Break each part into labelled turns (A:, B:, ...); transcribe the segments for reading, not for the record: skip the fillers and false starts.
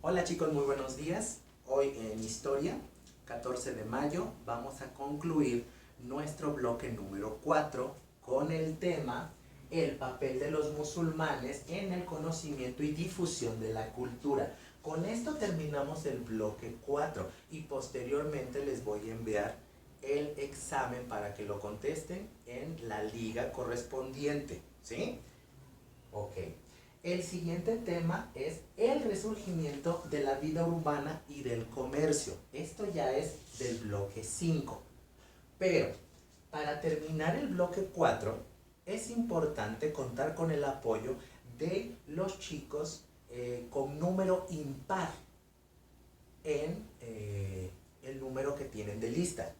A: Hola chicos, muy buenos días. Hoy en Historia, 14 de mayo, vamos a concluir nuestro bloque número 4 con el tema el papel de los musulmanes en el conocimiento y difusión de la cultura. Con esto terminamos el bloque 4 y posteriormente les voy a enviar el examen para que lo contesten en la liga correspondiente, ¿sí? Ok. El siguiente tema es el resurgimiento de la vida urbana y del comercio. Esto ya es del bloque 5. Pero para terminar el bloque 4 es importante contar con el apoyo de los chicos con número impar en el número que tienen de lista.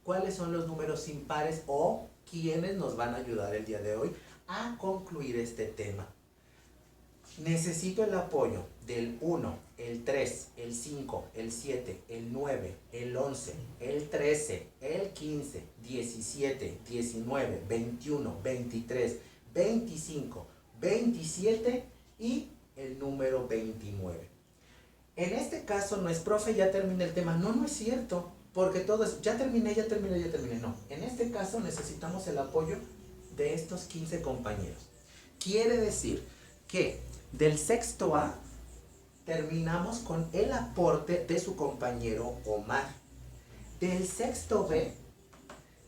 A: ¿Cuáles son los números impares o quiénes nos van a ayudar el día de hoy a concluir este tema? Necesito el apoyo del 1, el 3, el 5, el 7, el 9, el 11, el 13, el 15, 17, 19, 21, 23, 25, 27 y el número 29. En este caso no es profe, ya terminé el tema. No, no es cierto, porque todo es, ya terminé, ya terminé, ya terminé. No, en este caso necesitamos el apoyo de estos 15 compañeros. Quiere decir que del sexto A terminamos con el aporte de su compañero Omar. Del sexto B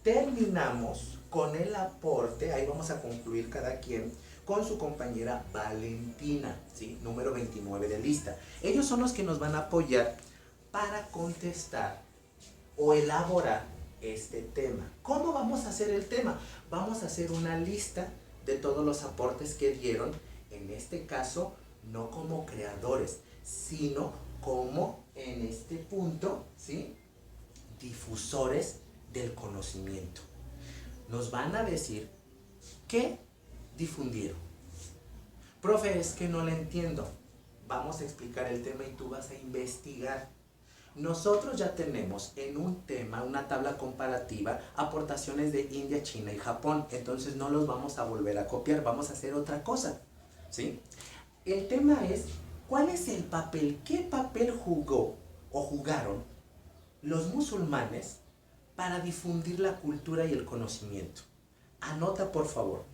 A: terminamos con el aporte, ahí vamos a concluir cada quien, con su compañera Valentina, ¿sí? Número 29 de lista. Ellos son los que nos van a apoyar para contestar o elaborar este tema. ¿Cómo vamos a hacer el tema? Vamos a hacer una lista de todos los aportes que dieron, en este caso, no como creadores, sino como, en este punto, ¿sí?, difusores del conocimiento. Nos van a decir qué difundieron. Profe, es que no le entiendo. Vamos a explicar el tema y tú vas a investigar. Nosotros ya tenemos en un tema, una tabla comparativa, aportaciones de India, China y Japón. Entonces no los vamos a volver a copiar, vamos a hacer otra cosa, ¿sí? El tema es, ¿cuál es el papel? ¿Qué papel jugó o jugaron los musulmanes para difundir la cultura y el conocimiento? Anota, por favor.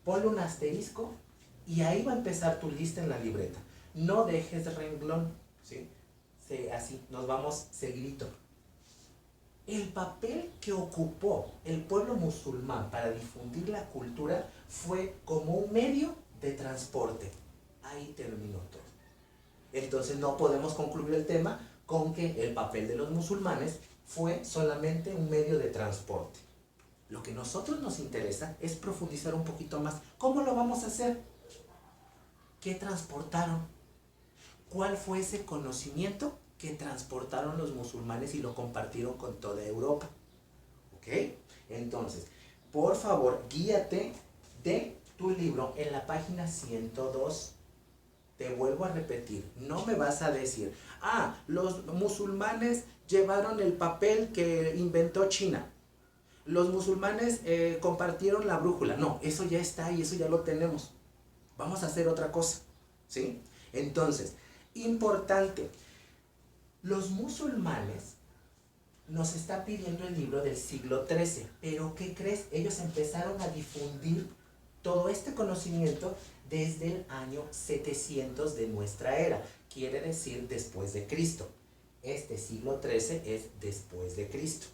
A: Ponle un asterisco y ahí va a empezar tu lista en la libreta. No dejes renglón, ¿sí? Así, nos vamos seguidito. El papel que ocupó el pueblo musulmán para difundir la cultura fue como un medio de transporte. Ahí terminó todo. Entonces no podemos concluir el tema con que el papel de los musulmanes fue solamente un medio de transporte. Lo que a nosotros nos interesa es profundizar un poquito más. ¿Cómo lo vamos a hacer? ¿Qué transportaron? ¿Cuál fue ese conocimiento que transportaron los musulmanes y lo compartieron con toda Europa? ¿Ok? Entonces, por favor, guíate de tu libro en la página 102. Te vuelvo a repetir, no me vas a decir, los musulmanes llevaron el papel que inventó China. Los musulmanes compartieron la brújula. No, eso ya está y eso ya lo tenemos. Vamos a hacer otra cosa, ¿sí? Entonces, importante, los musulmanes nos está pidiendo el libro del siglo XIII, pero ¿qué crees? Ellos empezaron a difundir todo este conocimiento desde el año 700 de nuestra era, quiere decir después de Cristo. Este siglo XIII es después de Cristo.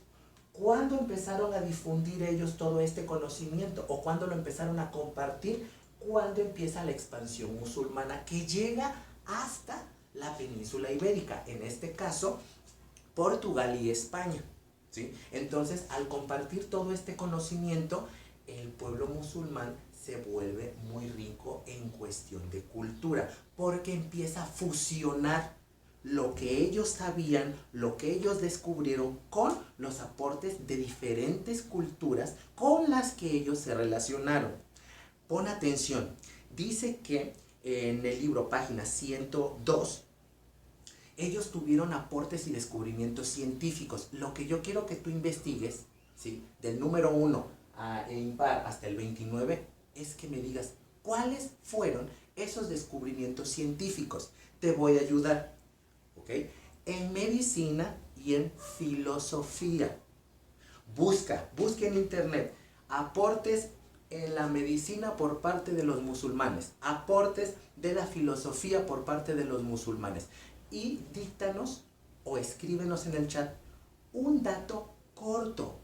A: ¿Cuándo empezaron a difundir ellos todo este conocimiento? ¿O cuándo lo empezaron a compartir? Cuando empieza la expansión musulmana que llega hasta la península ibérica, en este caso Portugal y España, ¿sí? Entonces, al compartir todo este conocimiento, el pueblo musulmán se vuelve muy rico en cuestión de cultura, porque empieza a fusionar lo que ellos sabían, lo que ellos descubrieron con los aportes de diferentes culturas con las que ellos se relacionaron. Pon atención, dice que en el libro página 102, ellos tuvieron aportes y descubrimientos científicos. Lo que yo quiero que tú investigues, ¿sí?, del número 1 e impar hasta el 29, es que me digas cuáles fueron esos descubrimientos científicos. Te voy a ayudar. ¿ok? En medicina y en filosofía. Busca en internet aportes en la medicina por parte de los musulmanes, aportes de la filosofía por parte de los musulmanes y díctanos o escríbenos en el chat un dato corto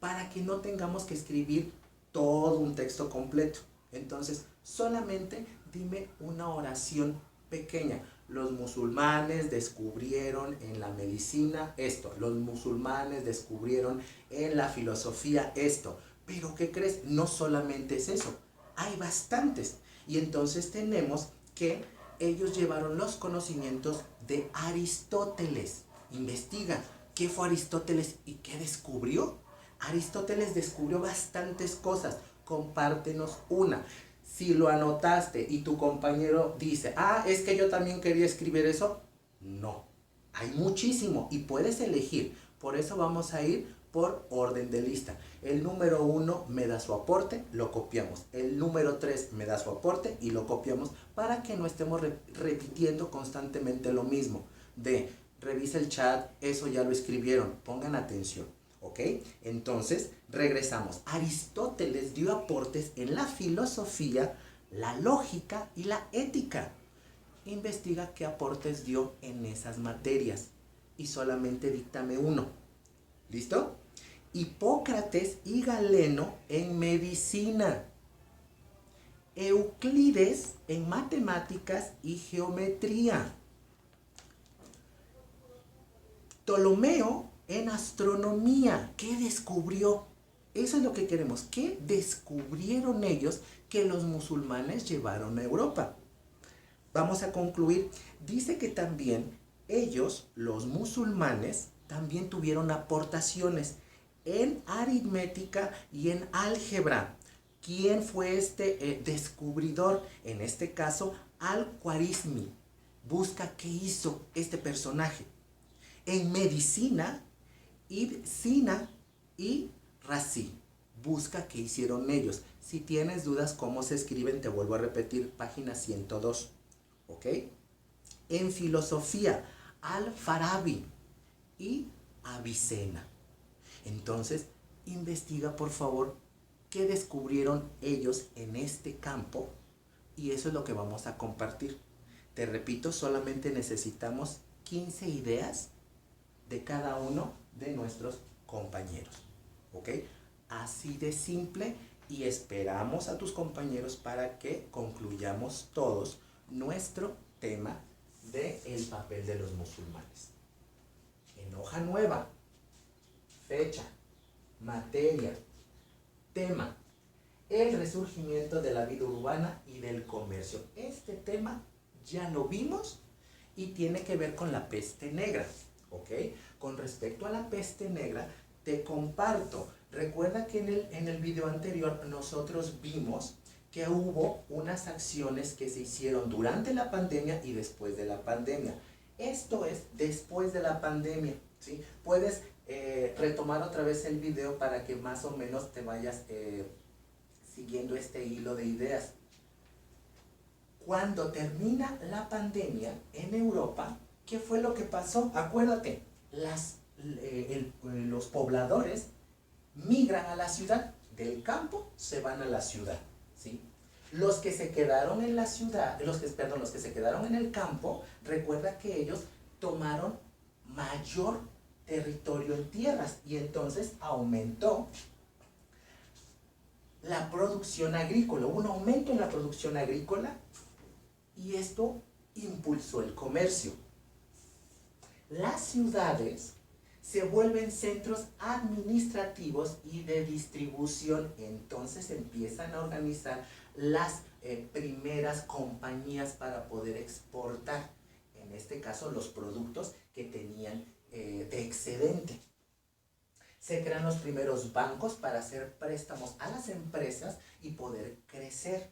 A: para que no tengamos que escribir todo un texto completo. Entonces, solamente dime una oración pequeña. Los musulmanes descubrieron en la medicina esto. Los musulmanes descubrieron en la filosofía esto. Pero ¿qué crees? No solamente es eso. Hay bastantes. Y entonces tenemos que ellos llevaron los conocimientos de Aristóteles. Investiga qué fue Aristóteles y qué descubrió. Aristóteles descubrió bastantes cosas. Compártenos una. Si lo anotaste y tu compañero dice, es que yo también quería escribir eso, no. Hay muchísimo y puedes elegir. Por eso vamos a ir por orden de lista. El número 1 me da su aporte, lo copiamos. El número 3 me da su aporte y lo copiamos para que no estemos repitiendo constantemente lo mismo. Revisa el chat, eso ya lo escribieron, pongan atención. ¿Ok? Entonces, regresamos. Aristóteles dio aportes en la filosofía, la lógica y la ética. Investiga qué aportes dio en esas materias y solamente díctame uno. ¿Listo? Hipócrates y Galeno en medicina. Euclides en matemáticas y geometría. Ptolomeo en astronomía. ¿Qué descubrió? Eso es lo que queremos. ¿Qué descubrieron ellos que los musulmanes llevaron a Europa? Vamos a concluir. Dice que también ellos, los musulmanes, también tuvieron aportaciones en aritmética y en álgebra. ¿Quién fue este descubridor? En este caso, Al-Khwarizmi. Busca qué hizo este personaje. En medicina, Ibn Sina y Razi. Busca qué hicieron ellos. Si tienes dudas cómo se escriben, te vuelvo a repetir, página 102. ¿Ok? En filosofía, Al-Farabi y Avicena. Entonces, investiga por favor qué descubrieron ellos en este campo y eso es lo que vamos a compartir. Te repito, solamente necesitamos 15 ideas de cada uno de nuestros compañeros. ¿Ok? Así de simple y esperamos a tus compañeros para que concluyamos todos nuestro tema del papel de los musulmanes. En hoja nueva, fecha, materia, tema, el resurgimiento de la vida urbana y del comercio. Este tema ya lo vimos y tiene que ver con la peste negra. ¿Ok? Con respecto a la peste negra, te comparto. Recuerda que en el video anterior nosotros vimos que hubo unas acciones que se hicieron durante la pandemia y después de la pandemia. Esto es después de la pandemia, ¿sí? Puedes retomar otra vez el video para que más o menos te vayas siguiendo este hilo de ideas. Cuando termina la pandemia en Europa, ¿qué fue lo que pasó? Acuérdate, los pobladores migran a la ciudad, del campo se van a la ciudad, ¿sí? Los que se quedaron en la ciudad, los que se quedaron en el campo, recuerda que ellos tomaron mayor territorio en tierras y entonces aumentó la producción agrícola, hubo un aumento en la producción agrícola y esto impulsó el comercio. Las ciudades se vuelven centros administrativos y de distribución, entonces empiezan a organizar las primeras compañías para poder exportar, en este caso los productos que tenían de excedente. Se crean los primeros bancos para hacer préstamos a las empresas y poder crecer.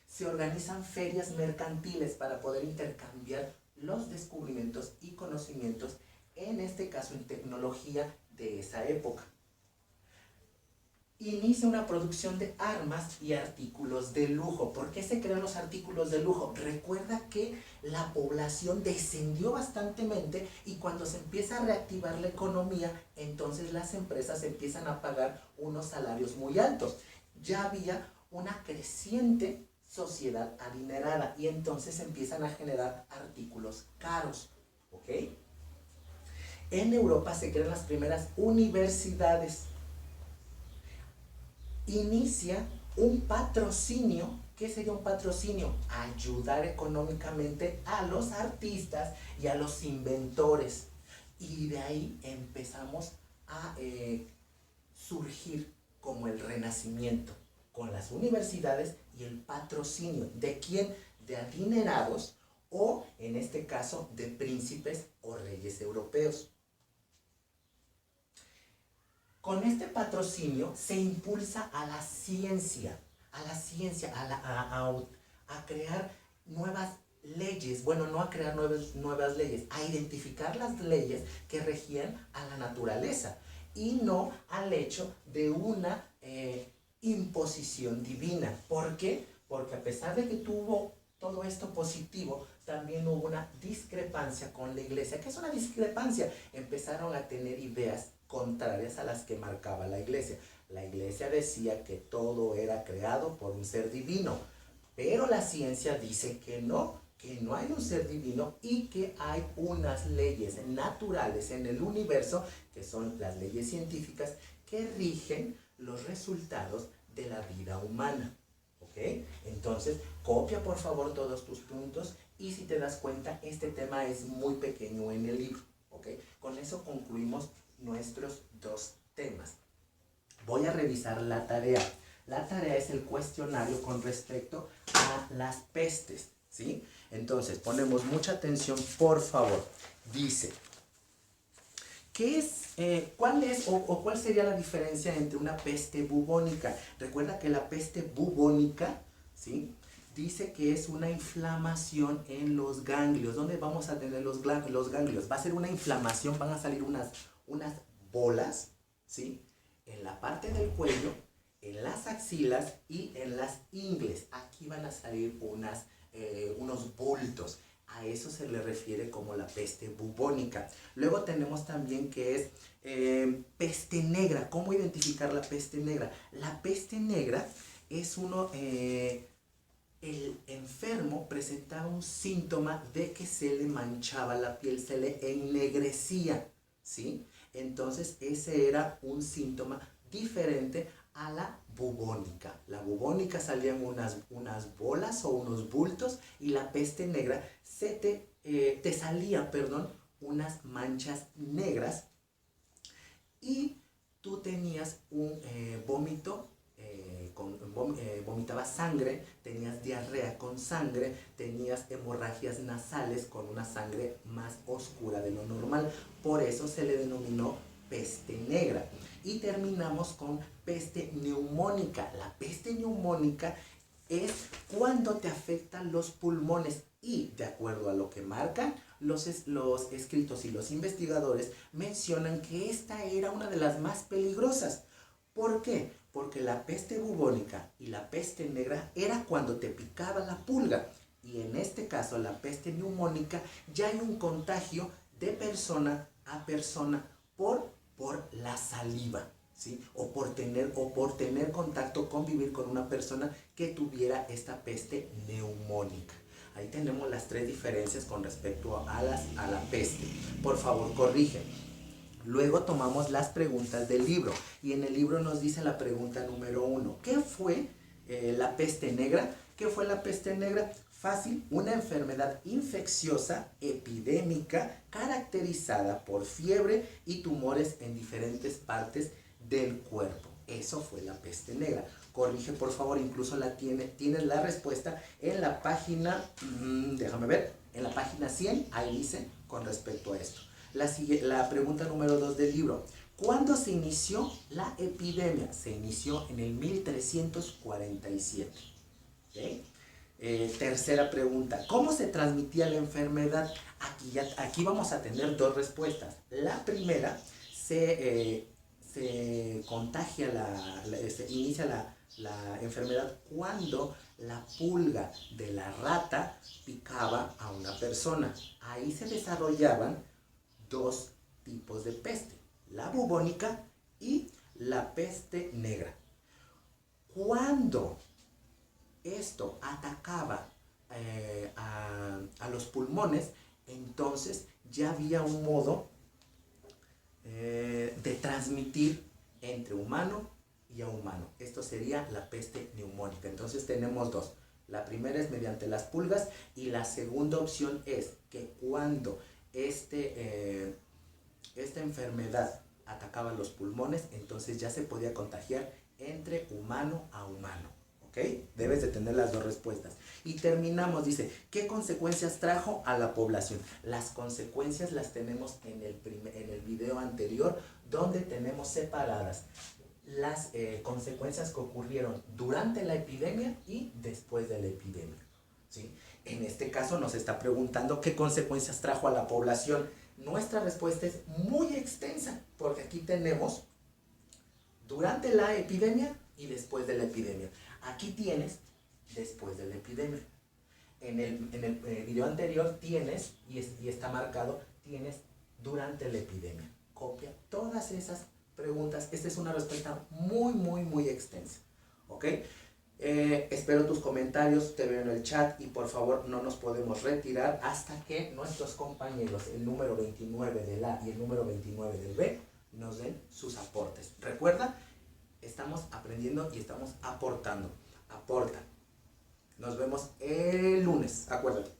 A: Se organizan ferias mercantiles para poder intercambiar los descubrimientos y conocimientos, en este caso en tecnología de esa época. inicia una producción de armas y artículos de lujo. ¿Por qué se crean los artículos de lujo? Recuerda que la población descendió bastantemente y cuando se empieza a reactivar la economía, entonces las empresas empiezan a pagar unos salarios muy altos. Ya había una creciente sociedad adinerada y entonces empiezan a generar artículos caros. ¿Ok? En Europa se crean las primeras universidades. Inicia un patrocinio. ¿Qué sería un patrocinio? Ayudar económicamente a los artistas y a los inventores. Y de ahí empezamos a surgir como el Renacimiento, con las universidades y el patrocinio. ¿De quién? De adinerados o, en este caso, de príncipes o reyes europeos. Con este patrocinio se impulsa a la ciencia, a crear nuevas leyes, bueno, no a crear nuevas leyes, a identificar las leyes que regían a la naturaleza y no al hecho de una imposición divina. ¿Por qué? Porque a pesar de que tuvo todo esto positivo, también hubo una discrepancia con la iglesia. ¿Qué es una discrepancia? Empezaron a tener ideas contrarias a las que marcaba la iglesia. La iglesia decía que todo era creado por un ser divino, pero la ciencia dice que no hay un ser divino y que hay unas leyes naturales en el universo, que son las leyes científicas, que rigen los resultados de la vida humana. ¿Ok? Entonces, copia por favor todos tus puntos y si te das cuenta, este tema es muy pequeño en el libro. ¿Ok? Con eso concluimos nuestros dos temas. Voy a revisar la tarea. La tarea es el cuestionario con respecto a las pestes, ¿sí? Entonces, ponemos mucha atención, por favor. Dice, ¿cuál sería la diferencia entre una peste bubónica? Recuerda que la peste bubónica, ¿sí?, dice que es una inflamación en los ganglios. ¿Dónde vamos a tener los ganglios? Va a ser una inflamación, van a salir unas bolas, ¿sí?, en la parte del cuello, en las axilas y en las ingles. Aquí van a salir unos bultos. A eso se le refiere como la peste bubónica. Luego tenemos también que es peste negra. ¿Cómo identificar la peste negra? La peste negra es el enfermo presentaba un síntoma de que se le manchaba la piel, se le ennegrecía, ¿sí? Entonces ese era un síntoma diferente a la bubónica. La bubónica salían unas bolas o unos bultos y la peste negra te salían, unas manchas negras y tú tenías un vómito, vomitabas sangre, tenías diarrea con sangre, tenías hemorragias nasales con una sangre más oscura de lo normal. Por eso se le denominó peste negra. Y terminamos con peste neumónica. La peste neumónica es cuando te afectan los pulmones y, de acuerdo a lo que marcan los escritos y los investigadores, mencionan que esta era una de las más peligrosas. ¿Por qué? Porque la peste bubónica y la peste negra era cuando te picaba la pulga. Y en este caso, la peste neumónica, ya hay un contagio de persona a persona por la saliva, ¿sí? O por tener contacto, convivir con una persona que tuviera esta peste neumónica. Ahí tenemos las tres diferencias con respecto a la peste. Por favor, corrige. Luego tomamos las preguntas del libro y en el libro nos dice la pregunta número 1. ¿Qué fue la peste negra? ¿Qué fue la peste negra? Fácil, una enfermedad infecciosa epidémica caracterizada por fiebre y tumores en diferentes partes del cuerpo. Eso fue la peste negra. Corrige por favor, incluso tienes la respuesta en la página, déjame ver, en la página 100, ahí dice con respecto a esto. La pregunta número 2 del libro. ¿Cuándo se inició la epidemia? Se inició en el 1347. ¿Okay? Tercera pregunta. ¿Cómo se transmitía la enfermedad? Aquí vamos a tener dos respuestas. La primera, se se contagia, inicia la enfermedad cuando la pulga de la rata picaba a una persona. Ahí se desarrollaban dos tipos de peste, la bubónica y la peste negra. Cuando esto atacaba a los pulmones, entonces ya había un modo de transmitir entre humano y a humano. Esto sería la peste neumónica. Entonces tenemos dos. La primera es mediante las pulgas y la segunda opción es que cuando esta enfermedad atacaba los pulmones, entonces ya se podía contagiar entre humano a humano. ¿Ok? Debes de tener las dos respuestas. Y terminamos, dice, ¿qué consecuencias trajo a la población? Las consecuencias las tenemos en el video anterior, donde tenemos separadas las consecuencias que ocurrieron durante la epidemia y después de la epidemia, ¿sí? En este caso nos está preguntando qué consecuencias trajo a la población. Nuestra respuesta es muy extensa, porque aquí tenemos durante la epidemia y después de la epidemia. Aquí tienes después de la epidemia. En el video anterior tienes, y está marcado, tienes durante la epidemia. Copia todas esas preguntas. Esta es una respuesta muy, muy, muy extensa. ¿Ok? Espero tus comentarios, te veo en el chat y por favor no nos podemos retirar hasta que nuestros compañeros, el número 29 del A y el número 29 del B, nos den sus aportes. Recuerda, estamos aprendiendo y estamos aportando. Aporta. Nos vemos el lunes, acuérdate.